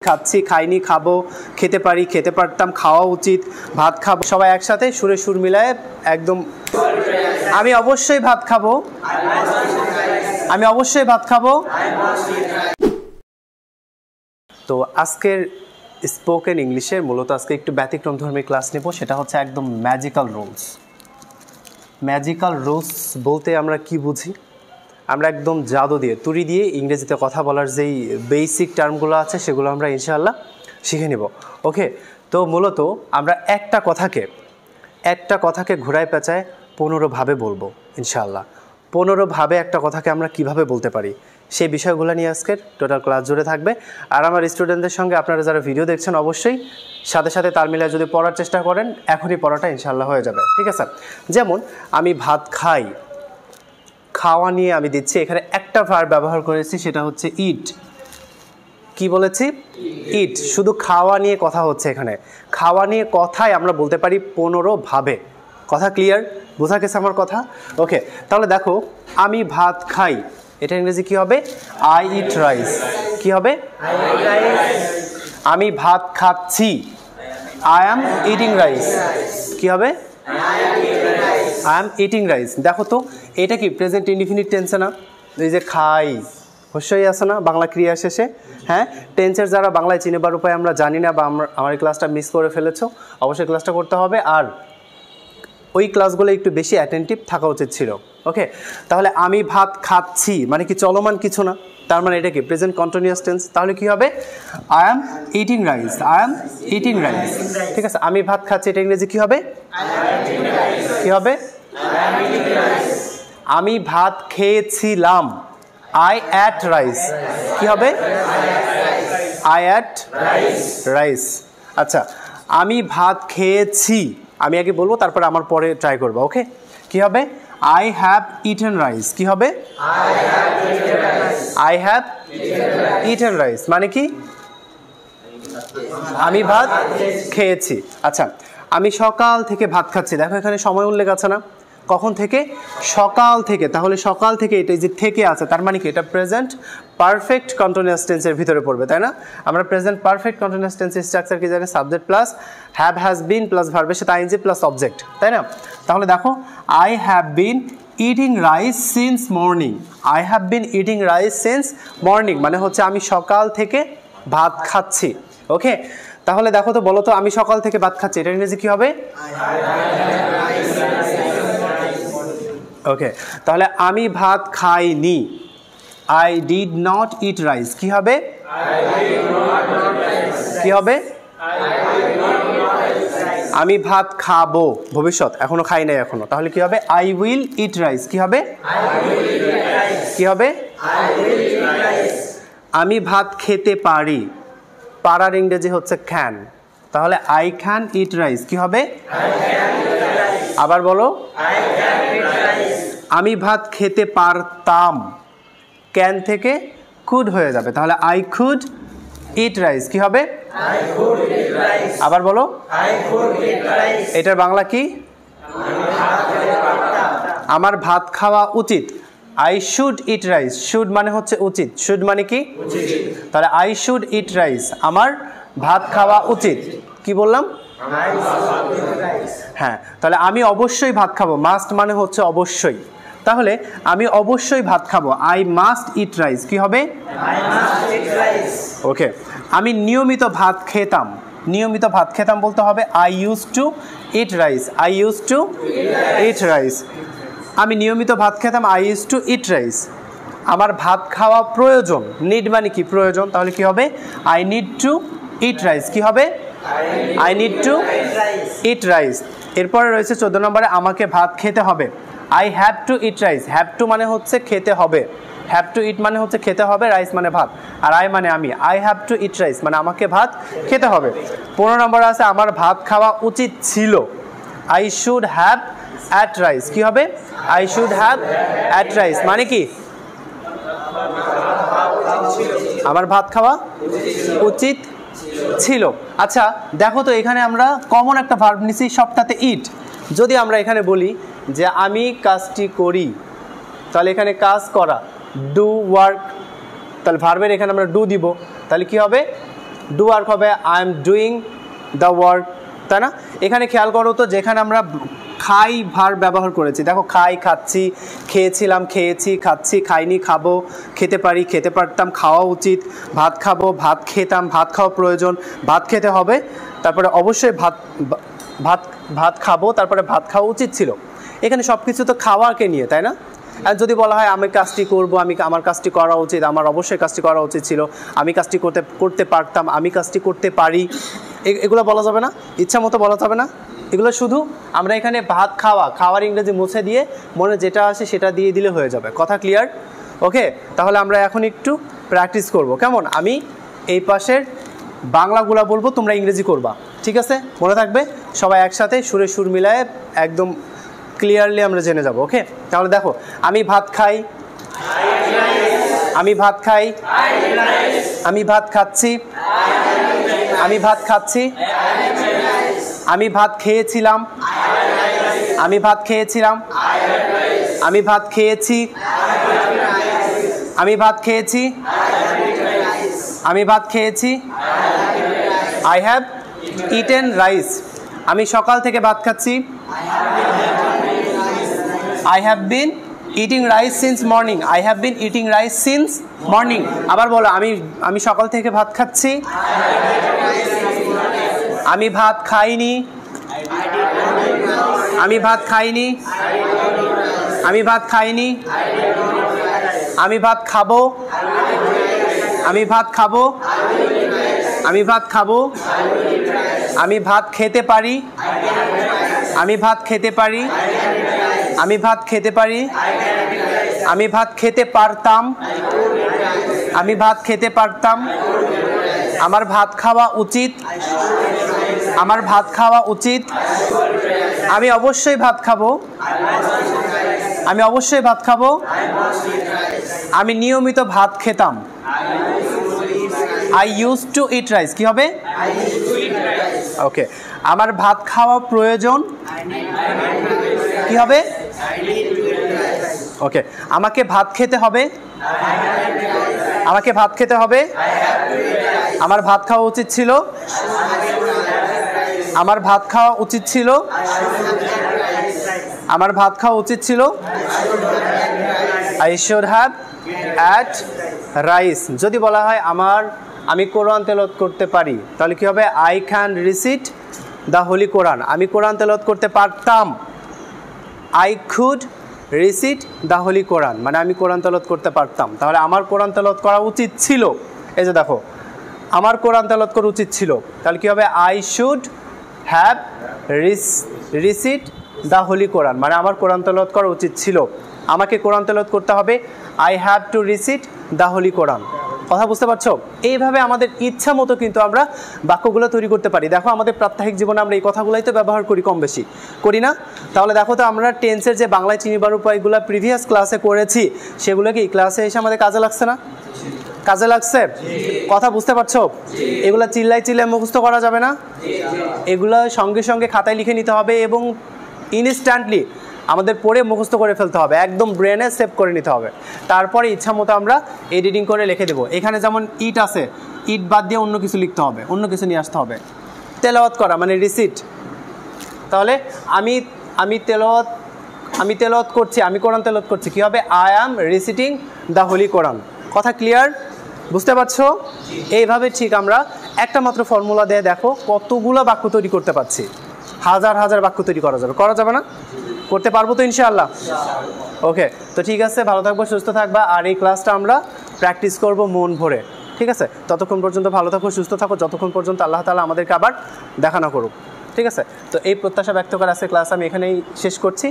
খাচ্ছি, খাইনি, খাবো, খেতে পারি, খেতে পারতাম, খাওয়া উচিত, ভাত খাবো, সবাই একসাথে সুরে সুর মিলায় একদম। আমি অবশ্যই ভাত খাবো, আমি অবশ্যই ভাত খাবো। তো আজকের স্পোকেন ইংলিশের মূলত আজকে একটু ব্যতিক্রমধর্মী ক্লাস নেব, সেটা হচ্ছে একদম ম্যাজিক্যাল রুলস। ম্যাজিক্যাল রুলস বলতে আমরা কি বুঝি? আমরা একদম জাদু দিয়ে, তুড়ি দিয়ে ইংরেজিতে কথা বলার যেই বেসিক টার্মগুলো আছে সেগুলো আমরা ইনশাআল্লাহ শিখে নেব। ওকে, তো মূলত আমরা একটা কথাকে ঘোরায় পেঁচায় 15ভাবে বলবো ইনশাআল্লাহ। 15ভাবে একটা কথাকে আমরা কিভাবে বলতে পারি সেই বিষয়গুলো নিয়ে আজকের টোটাল ক্লাস জুড়ে থাকবে। আর আমার স্টুডেন্টদের সঙ্গে আপনারা যারা ভিডিও দেখছেন অবশ্যই সাথে সাথে তাল মিলায় যদি পড়ার চেষ্টা করেন এখনই পড়াটা ইনশাআল্লাহ হয়ে যাবে, ঠিক আছে? যেমন আমি ভাত খাই, খাওয়া নিয়ে আমি দিচ্ছি, এখানে একটা ভার্ব ব্যবহার করেছি, সেটা হচ্ছে ইট। কি বলেছি? ইট। শুধু খাওয়া নিয়ে কথা হচ্ছে এখানে। খাওয়া নিয়ে কথায় আমরা বলতে পারি 15ভাবে। কথা ক্লিয়ার? বোঝা গেছে আমার কথা? ওকে, তাহলে দেখো, আমি ভাত খাই, এটা ইংরেজি কি হবে? I eat rice. কি হবে? আমি ভাত খাচ্ছি, আই অ্যাম ইটিং রাইস। কি হবে? I am eating rice. দেখো তো, এটা কি প্রেজেন্ট ইনডিফিনিট টেন্সে না? এই যে খাই, অবশ্যই আছে না বাংলা ক্রিয়া শেষে? হ্যাঁ, টেন্সের যারা বাংলায় চিনেবার উপায় আমরা জানি না বা আমার এই ক্লাসটা মিস করে ফেলেছো, অবশ্যই ক্লাসটা করতে হবে। আর ওই ক্লাসগুলো একটু বেশি অ্যাটেন্টিভ থাকা উচিত ছিল। ওকে, তাহলে আমি ভাত খাচ্ছি মানে কি চলমান কিছু না, তার মানে এটা কি প্রেজেন্ট কন্টিনিউয়াস টেন্স। তাহলে কি হবে? I am eating rice, I am eating rice. ঠিক আছে, আমি ভাত খাচ্ছি, এটা ইংরেজি কি হবে? কি হবে? আমি ভাত খেয়েছিলাম, আই অ্যাট রাইস। কি হবে? I ate rice. আচ্ছা, আমি ভাত খেয়েছি, আমি আগে বলবো তারপরে আমার পরে ট্রাই করবো। ওকে, কি হবে? I have eaten rice. কি হবে? আই হ্যাভ ইটেন রাইস মানে কি? আমি ভাত খেয়েছি। আচ্ছা, আমি সকাল থেকে ভাত খাচ্ছি, দেখো এখানে সময় উল্লেখ আছে না? কখন থেকে? সকাল থেকে। তাহলে সকাল থেকে এটা যে থেকে আছে, তার মানে কি এটা প্রেজেন্ট পারফেক্ট কন্টিনিউয়াস টেন্সের ভিতরে পড়বে, তাই না? আমরা প্রেজেন্ট পারফেক্ট কন্টিনিউয়াস টেন্সের স্ট্রাকচার কি জানি? Subject plus have has been plus ভার্বের সাথে আইএনজি প্লাস অবজেক্ট, তাই না? তাহলে দেখো, I have been eating rice since morning. I have been eating rice since morning মানে হচ্ছে আমি সকাল থেকে ভাত খাচ্ছি। ওকে, তাহলে দেখো তো, বলো তো, আমি সকাল থেকে ভাত খাচ্ছি, এটা ইংরেজি কি হবে? ওকে, তাহলে আমি ভাত খাইনি, I did not eat rice. কি হবে? কি হবে? আমি ভাত খাবো, ভবিষ্যৎ, এখনো খাই নাই এখনো, তাহলে কি হবে? I will eat rice. কি হবে? কি হবে? আমি ভাত খেতে পারি, পারার ইংরেজি হচ্ছে ক্যান, তাহলে আই ক্যান ইট রাইস। কি হবে? আবার বলো। আমি ভাত খেতে পারতাম, ক্যান থেকে কুড হয়ে যাবে, তাহলে আই কুড ইট রাইস। কি হবে? আবার বলো। এটার বাংলা কি? আমার ভাত খাওয়া উচিত, I should eat rice. Should মানে হচ্ছে উচিত, শুড মানে কি? তাহলে আই শুড ইট রাইস, আমার ভাত খাওয়া উচিত। কি বললাম? হ্যাঁ, তাহলে আমি অবশ্যই ভাত খাবো, মাস্ট মানে হচ্ছে অবশ্যই, তাহলে আমি অবশ্যই ভাত খাবো, আই মাস্ট ইট রাইস। কি হবে? ওকে, আমি নিয়মিত ভাত খেতাম, নিয়মিত ভাত খেতাম বলতে হবে I use to eat rice. I use to eat rice. আমি নিয়মিত ভাত খেতাম, I use to eat rice. আমার ভাত খাওয়া প্রয়োজন, নিড মানে কি? প্রয়োজন, তাহলে কি হবে? I need to eat rice. কি হবে? I need to eat rice. এরপরে রয়েছে 14 নম্বরে, আমাকে ভাত খেতে হবে, I have to eat rice. Have to মানে হচ্ছে খেতে হবে, হ্যাভ টু ইট মানে হচ্ছে খেতে হবে, রাইস মানে ভাত, আর আই মানে আমি। I have to eat rice মানে আমাকে ভাত খেতে হবে। 15 নম্বরে আছে, আমার ভাত খাওয়া উচিত ছিল, I should have ate rice. কি হবে? I should have ate rice মানে কি? আমার ভাত খাওয়া উচিত ছিল। আচ্ছা, দেখো তো, এখানে আমরা কমন একটা ভার্ব নিছি, সবটাতে ইট। যদি আমরা এখানে বলি যে আমি কাজটি করি, তাহলে এখানে কাজ করা, ডু ওয়ার্ক, তাহলে ভার্বের এখানে আমরা ডু দিব, তাহলে কি হবে? ডু ওয়ার্ক হবে I am doing the work, তাই না? এখানে খেয়াল করো তো, যেখানে আমরা খাই ভার ব্যবহার করেছি, দেখো খাই খাচ্ছি, খেয়েছিলাম খেয়েছি, খাচ্ছি খাইনি, খাবো খেতে পারি, খেতে পারতাম, খাওয়া উচিত, ভাত খাবো ভাত খেতাম, ভাত খাওয়া প্রয়োজন, ভাত খেতে হবে, তারপরে অবশ্যই ভাত ভাত ভাত খাবো, তারপরে ভাত খাওয়া উচিত ছিল। এখানে সব কিছু তো খাওয়াকে নিয়ে, তাই না? আর যদি বলা হয় আমি কাজটি করব, আমার কাজটি করা উচিত, আমার অবশ্যই কাজটি করা উচিত ছিল, আমি কাজটি করতে পারতাম, আমি কাজটি করতে পারি, এগুলো বলা যাবে না, ইচ্ছা মতো বলা যাবে না। এগুলো শুধু আমরা এখানে ভাত খাওয়ার ইংরেজি মুছে দিয়ে মনে যেটা আসে সেটা দিয়ে দিলে হয়ে যাবে। কথা ক্লিয়ার? ওকে, তাহলে আমরা এখন একটু প্র্যাকটিস করব। কেমন? আমি এই পাশের বাংলাগুলা বলবো, তোমরা ইংরেজি করবা, ঠিক আছে? মনে থাকবে, সবাই একসাথে সুরে সুর মিলায়ে একদম ক্লিয়ারলি আমরা জেনে যাব। ওকে, তাহলে দেখো, আমি ভাত খাই, আমি ভাত খাই, আমি ভাত খাচ্ছি, আমি ভাত খাচ্ছি, আমি ভাত খেয়েছিলাম, আমি ভাত খেয়েছিলাম, আমি ভাত খেয়েছি, আমি ভাত খেয়েছি, আমি ভাত খেয়েছি, আই হ্যাভ ইটেন রাইস, আমি সকাল থেকে ভাত খাচ্ছি, I have been eating rice since morning, I have been eating rice since morning। আবার বলো, আমি সকাল থেকে ভাত খাচ্ছি, আমি ভাত খাইনি, আমি ভাত খাইনি, আমি ভাত খাইনি, আমি ভাত খাবো, আমি ভাত খাবো, আমি ভাত খাবো, আমি ভাত খেতে পারি, আমি ভাত খেতে পারি, আমি ভাত খেতে পারি, আমি ভাত খেতে পারতাম, আমি ভাত খেতে পারতাম, আমার ভাত খাওয়া উচিত, আমার ভাত খাওয়া উচিত, আমি অবশ্যই ভাত খাবো, আমি অবশ্যই ভাত খাবো, আমি নিয়মিত ভাত খেতাম, I used to eat rice। কি হবে? ওকে, আমার ভাত খাওয়া প্রয়োজন, কি হবে? ওকে, আমাকে ভাত খেতে হবে, আমাকে ভাত খেতে হবে, আমার ভাত খাওয়া উচিত ছিল, আমার ভাত খাওয়া উচিত ছিল, আমার ভাত খাওয়া উচিত ছিল, I should have had rice। যদি বলা হয় আমি কোরআন তেলাওয়াত করতে পারি, তাহলে কি হবে? I can recite the holy Quran। আমি কোরআন তেলাওয়াত করতে পারতাম, I could recite the holy Quran, মানে আমি কোরআন তেলাওয়াত করতে পারতাম। তাহলে আমার কোরআন তেলাওয়াত করা উচিত ছিল, এই যে দেখো, আমার কোরআন তেলাওয়াত করা উচিত ছিল, তাহলে কি হবে? I should have recite the holy Quran, মানে আমার কোরআন তেলাওয়াত করা উচিত ছিল, আমাকে কোরআন তেলাওয়াত করতে হবে, I have to recite the holy Quran। কথা বুঝতে পারছো? এইভাবে আমাদের ইচ্ছা মতো কিন্তু আমরা বাক্যগুলো তৈরি করতে পারি। দেখো, আমাদের প্রাত্যহিক জীবনে আমরা এই কথাগুলোই তো ব্যবহার করি, কম বেশি করি না? তাহলে দেখো তো, আমরা টেন্সের যে বাংলায় চিনিবার উপায়গুলো প্রিভিয়াস ক্লাসে করেছি, সেগুলো কি ক্লাসে এসে আমাদের কাজে লাগছে না? কাজে লাগছে? কথা বুঝতে পারছো? এগুলো চিল্লাই মুখস্থ করা যাবে না, এগুলো সঙ্গে সঙ্গে খাতায় লিখে নিতে হবে এবং ইনস্ট্যান্টলি আমাদের পড়ে মুখস্থ করে ফেলতে হবে, একদম ব্রেনে সেভ করে নিতে হবে। তারপরে ইচ্ছা মতো আমরা এডিটিং করে লিখে দেবো। এখানে যেমন ইট আছে, ইট বাদ দিয়ে অন্য কিছু লিখতে হবে, অন্য কিছু নিয়ে আসতে হবে। তেলাওয়াত করা মানে রিসিট, তাহলে আমি তেলাওয়াত করছি, আমি কোরআন তেলাওয়াত করছি, কী হবে? আই অ্যাম রিসিটিং দ্য হোলি কোরআন। কথা ক্লিয়ার? বুঝতে পারছো? এইভাবে ঠিক আমরা একটা মাত্র ফর্মুলা দিয়ে দেখো কতগুলো বাক্য তৈরি করতে পারছি। হাজার হাজার বাক্য তৈরি করা যাবে না? করতে পারবো তো ইনশাআল্লাহ? ওকে, তো ঠিক আছে, ভালো থাকবো, সুস্থ থাকবা, আর এই ক্লাসটা আমরা প্র্যাকটিস করব মন ভরে, ঠিক আছে? ততক্ষণ পর্যন্ত ভালো থাকো, সুস্থ থাকো, যতক্ষণ পর্যন্ত আল্লাহ তাআলা আমাদেরকে আবার দেখা না করুক, ঠিক আছে? তো এই প্রত্যাশা ব্যক্ত করে আজকে ক্লাস আমি এখানেই শেষ করছি।